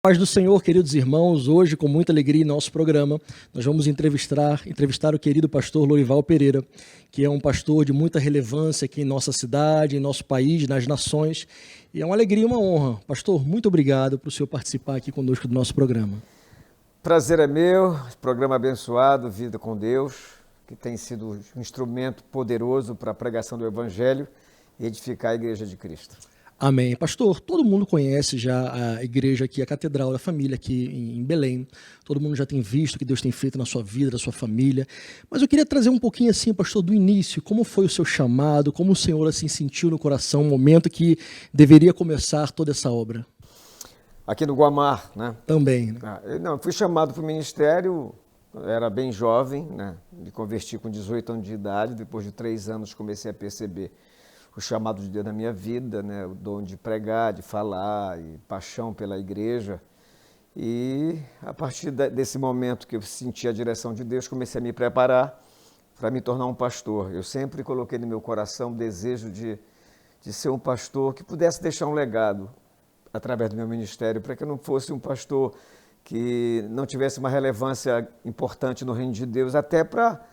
Paz do Senhor, queridos irmãos, hoje com muita alegria em nosso programa, nós vamos entrevistar o querido pastor Lorival Pereira, que é um pastor de muita relevância aqui em nossa cidade, em nosso país, nas nações, e é uma alegria e uma honra. Pastor, muito obrigado por o senhor participar aqui conosco do nosso programa. Prazer é meu, programa abençoado, Vida com Deus, que tem sido um instrumento poderoso para a pregação do Evangelho e edificar a Igreja de Cristo. Amém. Pastor, todo mundo conhece já a igreja aqui, a Catedral da Família aqui em Belém. Todo mundo já tem visto o que Deus tem feito na sua vida, na sua família. Mas eu queria trazer um pouquinho assim, pastor, do início. Como foi o seu chamado? Como o Senhor assim sentiu no coração o momento que deveria começar toda essa obra? Aqui no Guamar, né? Também. Né? Eu fui chamado para o ministério, era bem jovem, né? Me converti com 18 anos de idade. Depois de 3 anos comecei a perceber o chamado de Deus na minha vida, né? O dom de pregar, de falar, e paixão pela igreja. E a partir desse momento que eu senti a direção de Deus, comecei a me preparar para me tornar um pastor. Eu sempre coloquei no meu coração o desejo de ser um pastor que pudesse deixar um legado através do meu ministério, para que eu não fosse um pastor que não tivesse uma relevância importante no reino de Deus, até para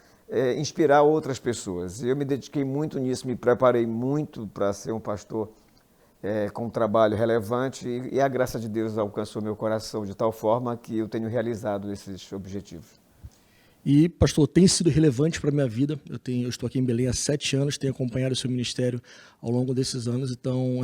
inspirar outras pessoas. Eu me dediquei muito nisso, me preparei muito para ser um pastor com um trabalho relevante e a graça de Deus alcançou meu coração de tal forma que eu tenho realizado esses objetivos. E, pastor, tem sido relevante para a minha vida. Eu estou aqui em Belém há 7 anos, tenho acompanhado o seu ministério ao longo desses anos, então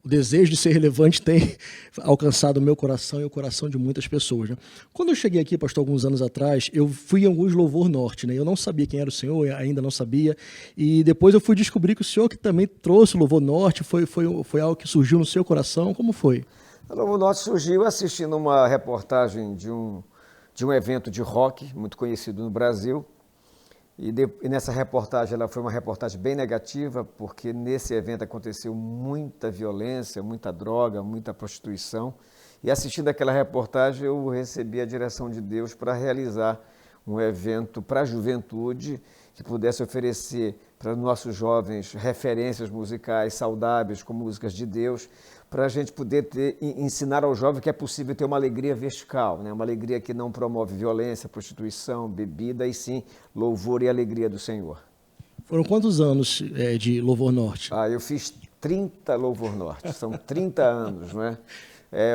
o desejo de ser relevante tem alcançado o meu coração e o coração de muitas pessoas. Né? Quando eu cheguei aqui, pastor, alguns anos atrás, eu fui em alguns Louvor Norte, né? Eu não sabia quem era o senhor, eu ainda não sabia, e depois eu fui descobrir que o senhor que também trouxe o Louvor Norte, foi algo que surgiu no seu coração, como foi? O Louvor Norte surgiu assistindo uma reportagem de um evento de rock muito conhecido no Brasil. E nessa reportagem, ela foi uma reportagem bem negativa, porque nesse evento aconteceu muita violência, muita droga, muita prostituição. E assistindo aquela reportagem, eu recebi a direção de Deus para realizar um evento para a juventude que pudesse oferecer para nossos jovens referências musicais saudáveis, com músicas de Deus, para a gente poder ensinar ao jovem que é possível ter uma alegria vertical, né? Uma alegria que não promove violência, prostituição, bebida, e sim louvor e alegria do Senhor. Foram quantos anos de Louvor Norte? Eu fiz 30 Louvor Norte, são 30 anos, não é?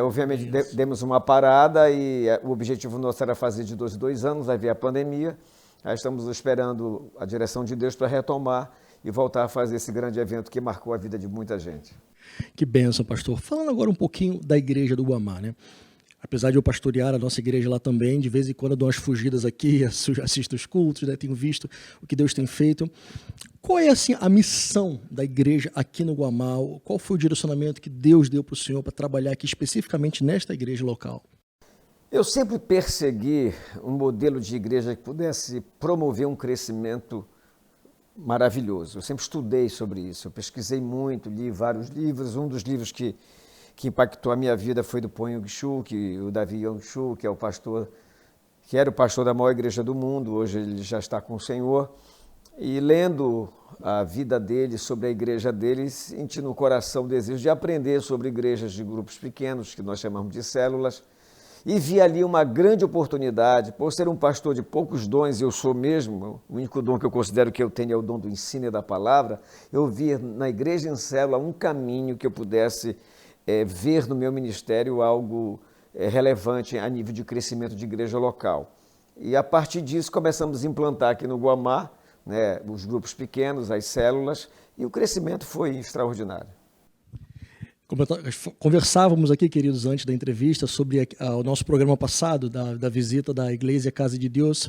Obviamente demos uma parada e o objetivo nosso era fazer de 2 em 2 anos, aí veio a pandemia, aí estamos esperando a direção de Deus para retomar e voltar a fazer esse grande evento que marcou a vida de muita gente. Que bênção, pastor. Falando agora um pouquinho da igreja do Guamar, né? Apesar de eu pastorear a nossa igreja lá também, de vez em quando eu dou umas fugidas aqui, assisto os cultos, né? Tenho visto o que Deus tem feito. Qual é assim, a missão da igreja aqui no Guamar? Qual foi o direcionamento que Deus deu para o senhor para trabalhar aqui especificamente nesta igreja local? Eu sempre persegui um modelo de igreja que pudesse promover um crescimento maravilhoso. Eu sempre estudei sobre isso, eu pesquisei muito, li vários livros. Um dos livros que impactou a minha vida foi do Pon Yong-Chul, o Davi Yong-Chul, que era o pastor da maior igreja do mundo, hoje ele já está com o Senhor. E lendo a vida dele, sobre a igreja dele, senti no coração o desejo de aprender sobre igrejas de grupos pequenos, que nós chamamos de células, e vi ali uma grande oportunidade. Por ser um pastor de poucos dons, eu sou mesmo, o único dom que eu considero que eu tenho é o dom do ensino e da palavra, eu vi na igreja em célula um caminho que eu pudesse ver no meu ministério algo relevante a nível de crescimento de igreja local. E a partir disso começamos a implantar aqui no Guamar, né, os grupos pequenos, as células, e o crescimento foi extraordinário. Conversávamos aqui, queridos, antes da entrevista, sobre o nosso programa passado, da visita da Igreja Casa de Deus,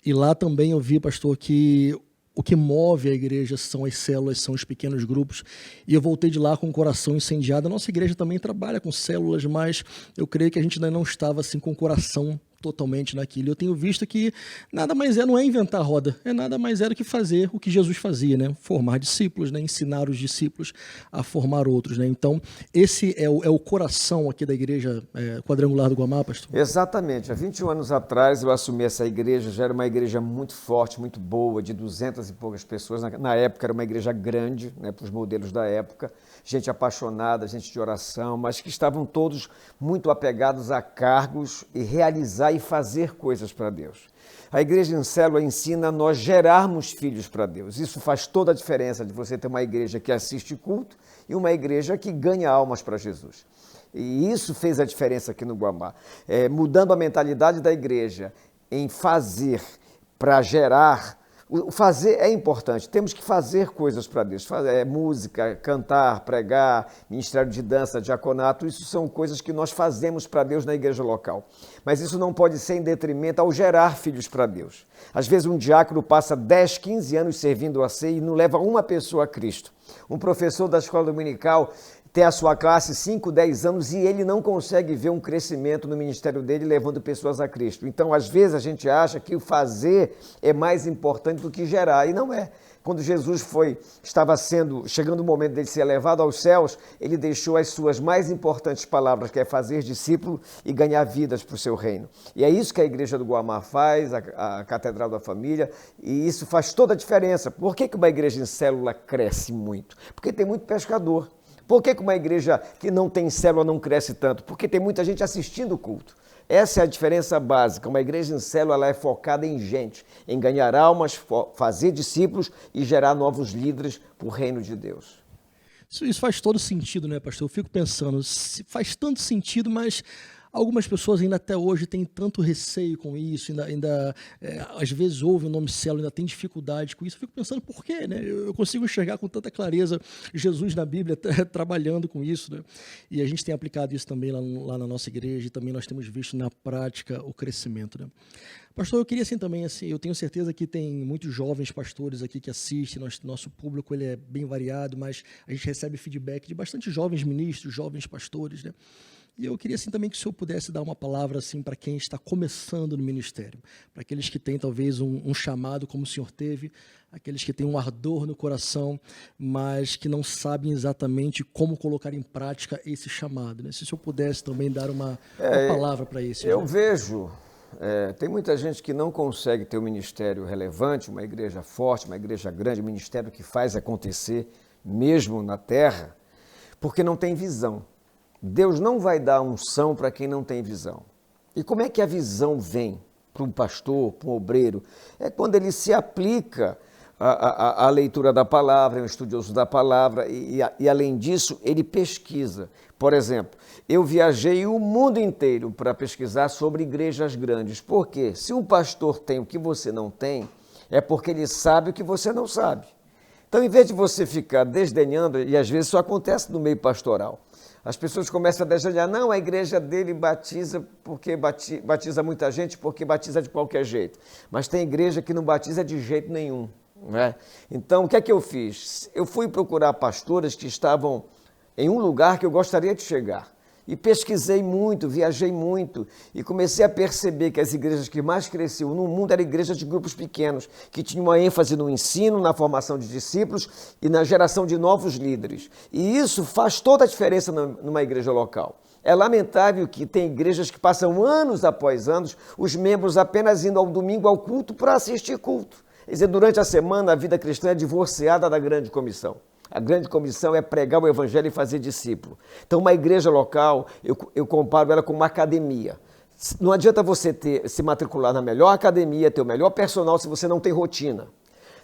e lá também eu vi, pastor, que o que move a igreja são as células, são os pequenos grupos, e eu voltei de lá com o coração incendiado. A nossa igreja também trabalha com células, mas eu creio que a gente ainda não estava assim com o coração totalmente naquilo. Eu tenho visto que nada mais não é inventar a roda, nada mais do que fazer o que Jesus fazia, né? Formar discípulos, né? Ensinar os discípulos a formar outros, né? Então, esse é o coração aqui da igreja quadrangular do Guamá, pastor? Exatamente. Há 21 anos atrás eu assumi essa igreja, já era uma igreja muito forte, muito boa, de 200 e poucas pessoas. Na época era uma igreja grande, né, para os modelos da época, gente apaixonada, gente de oração, mas que estavam todos muito apegados a cargos e realizar e fazer coisas para Deus. A igreja em célula ensina a nós gerarmos filhos para Deus. Isso faz toda a diferença de você ter uma igreja que assiste culto e uma igreja que ganha almas para Jesus. E isso fez a diferença aqui no Guamá. Mudando a mentalidade da igreja em fazer para gerar. O fazer é importante, temos que fazer coisas para Deus, música, cantar, pregar, ministério de dança, diaconato, isso são coisas que nós fazemos para Deus na igreja local. Mas isso não pode ser em detrimento ao gerar filhos para Deus. Às vezes um diácono passa 10, 15 anos servindo a ceia e não leva uma pessoa a Cristo. Um professor da escola dominical tem a sua classe 5, 10 anos e ele não consegue ver um crescimento no ministério dele levando pessoas a Cristo. Então, às vezes, a gente acha que o fazer é mais importante do que gerar, e não é. Quando Jesus estava chegando o momento dele ser levado aos céus, ele deixou as suas mais importantes palavras, que é fazer discípulo e ganhar vidas para o seu reino. E é isso que a igreja do Guamá faz, a Catedral da Família, e isso faz toda a diferença. Por que uma igreja em célula cresce muito? Porque tem muito pescador. Por que uma igreja que não tem célula não cresce tanto? Porque tem muita gente assistindo o culto. Essa é a diferença básica. Uma igreja em célula ela é focada em gente, em ganhar almas, fazer discípulos e gerar novos líderes para o reino de Deus. Isso faz todo sentido, né, pastor? Eu fico pensando, faz tanto sentido, mas algumas pessoas ainda até hoje têm tanto receio com isso, às vezes ouvem o nome célula, ainda tem dificuldade com isso. Eu fico pensando por quê, né? Eu consigo enxergar com tanta clareza Jesus na Bíblia trabalhando com isso, né? E a gente tem aplicado isso também lá na nossa igreja e também nós temos visto na prática o crescimento, né? Pastor, eu queria também, eu tenho certeza que tem muitos jovens pastores aqui que assistem, nosso público ele é bem variado, mas a gente recebe feedback de bastante jovens ministros, jovens pastores, né? E eu queria também que o senhor pudesse dar uma palavra para quem está começando no ministério, para aqueles que têm talvez um chamado como o senhor teve, aqueles que têm um ardor no coração, mas que não sabem exatamente como colocar em prática esse chamado, né? Se o senhor pudesse também dar uma palavra para isso. Eu vejo, tem muita gente que não consegue ter um ministério relevante, uma igreja forte, uma igreja grande, um ministério que faz acontecer mesmo na terra, porque não tem visão. Deus não vai dar unção para quem não tem visão. E como é que a visão vem para um pastor, para um obreiro? É quando ele se aplica à leitura da palavra, é um estudioso da palavra e além disso, ele pesquisa. Por exemplo, eu viajei o mundo inteiro para pesquisar sobre igrejas grandes. Por quê? Se um pastor tem o que você não tem, é porque ele sabe o que você não sabe. Então, em vez de você ficar desdenhando, e às vezes isso acontece no meio pastoral, as pessoas começam a desdenhar, não, a igreja dele batiza porque batiza muita gente, porque batiza de qualquer jeito. Mas tem igreja que não batiza de jeito nenhum, né? Então, o que é que eu fiz? Eu fui procurar pastoras que estavam em um lugar que eu gostaria de chegar. E pesquisei muito, viajei muito e comecei a perceber que as igrejas que mais cresciam no mundo eram igrejas de grupos pequenos, que tinham uma ênfase no ensino, na formação de discípulos e na geração de novos líderes. E isso faz toda a diferença numa igreja local. É lamentável que tem igrejas que passam anos após anos, os membros apenas indo ao domingo ao culto para assistir culto. Quer dizer, durante a semana a vida cristã é divorciada da grande comissão. A grande comissão é pregar o evangelho e fazer discípulo. Então, uma igreja local, eu comparo ela com uma academia. Não adianta você se matricular na melhor academia, ter o melhor personal se você não tem rotina.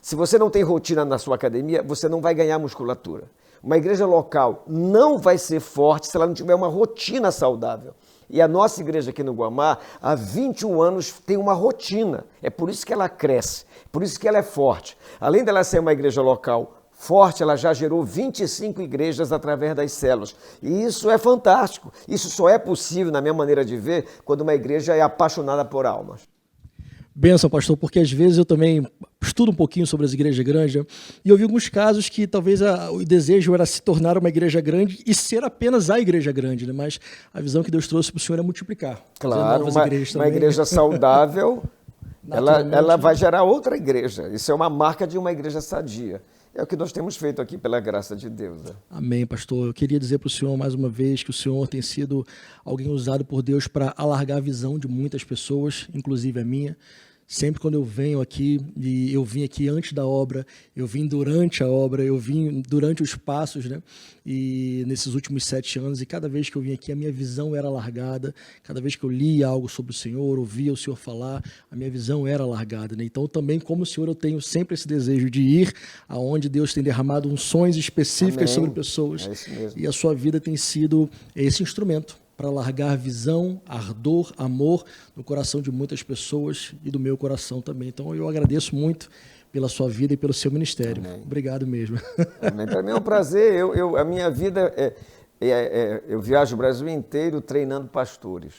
Se você não tem rotina na sua academia, você não vai ganhar musculatura. Uma igreja local não vai ser forte se ela não tiver uma rotina saudável. E a nossa igreja aqui no Guamá, há 21 anos, tem uma rotina. É por isso que ela cresce, por isso que ela é forte. Além dela ser uma igreja local forte, ela já gerou 25 igrejas através das células. E isso é fantástico. Isso só é possível, na minha maneira de ver, quando uma igreja é apaixonada por almas. Benção, pastor, porque às vezes eu também estudo um pouquinho sobre as igrejas grandes, né? E eu vi alguns casos que talvez o desejo era se tornar uma igreja grande e ser apenas a igreja grande, né? Mas a visão que Deus trouxe para o Senhor é multiplicar. Claro, Novas uma, igrejas uma também. igreja saudável, ela Naturalmente. vai gerar outra igreja. Isso é uma marca de uma igreja sadia. É o que nós temos feito aqui pela graça de Deus. Né? Amém, pastor. Eu queria dizer para o senhor mais uma vez que o senhor tem sido alguém usado por Deus para alargar a visão de muitas pessoas, inclusive a minha. Sempre quando eu venho aqui, e eu vim aqui antes da obra, eu vim durante a obra, eu vim durante os passos, né? E nesses últimos 7 anos, e cada vez que eu vim aqui, a minha visão era alargada. Cada vez que eu lia algo sobre o Senhor, ouvia o Senhor falar, a minha visão era alargada, né? Então, também, como o Senhor, eu tenho sempre esse desejo de ir aonde Deus tem derramado unções específicas Amém. sobre pessoas. É isso mesmo. E a sua vida tem sido esse instrumento para largar visão, ardor, amor no coração de muitas pessoas e do meu coração também. Então eu agradeço muito pela sua vida e pelo seu ministério. Amém. Obrigado mesmo. Amém. Para mim é um prazer. A minha vida eu viajo o Brasil inteiro treinando pastores.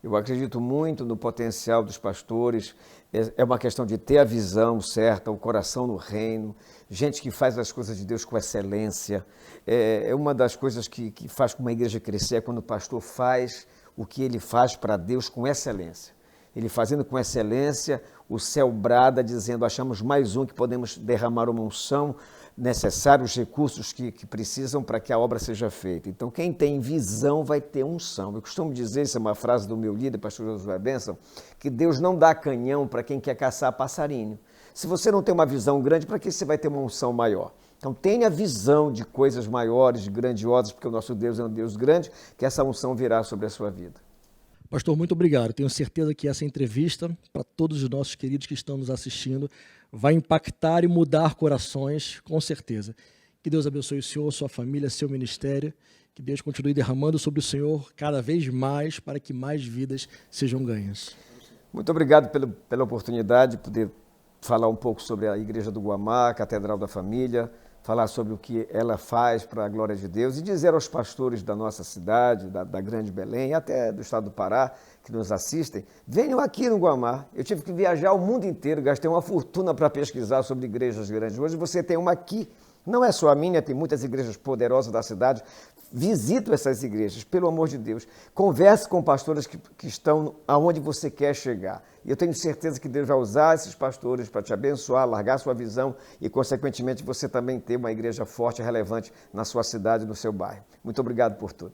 Eu acredito muito no potencial dos pastores. É uma questão de ter a visão certa, o coração no reino, gente que faz as coisas de Deus com excelência. É uma das coisas que faz com uma igreja crescer é quando o pastor faz o que ele faz para Deus com excelência. Ele fazendo com excelência, o céu brada dizendo, achamos mais um que podemos derramar uma unção necessária, os recursos que precisam para que a obra seja feita. Então, quem tem visão vai ter unção. Eu costumo dizer, isso é uma frase do meu líder, pastor Josué Benção, que Deus não dá canhão para quem quer caçar passarinho. Se você não tem uma visão grande, para que você vai ter uma unção maior? Então, tenha visão de coisas maiores, grandiosas, porque o nosso Deus é um Deus grande, que essa unção virá sobre a sua vida. Pastor, muito obrigado. Tenho certeza que essa entrevista, para todos os nossos queridos que estão nos assistindo, vai impactar e mudar corações, com certeza. Que Deus abençoe o senhor, sua família, seu ministério. Que Deus continue derramando sobre o senhor cada vez mais para que mais vidas sejam ganhas. Muito obrigado pela oportunidade de poder falar um pouco sobre a Igreja do Guamá, a Catedral da Família, falar sobre o que ela faz para a glória de Deus e dizer aos pastores da nossa cidade, da Grande Belém, até do estado do Pará, que nos assistem, venham aqui no Guamá. Eu tive que viajar o mundo inteiro, gastei uma fortuna para pesquisar sobre igrejas grandes. Hoje você tem uma aqui, não é só a minha, tem muitas igrejas poderosas da cidade. Visite essas igrejas, pelo amor de Deus. Converse com pastores que estão aonde você quer chegar. E eu tenho certeza que Deus vai usar esses pastores para te abençoar, largar sua visão e, consequentemente, você também ter uma igreja forte e relevante na sua cidade, no seu bairro. Muito obrigado por tudo.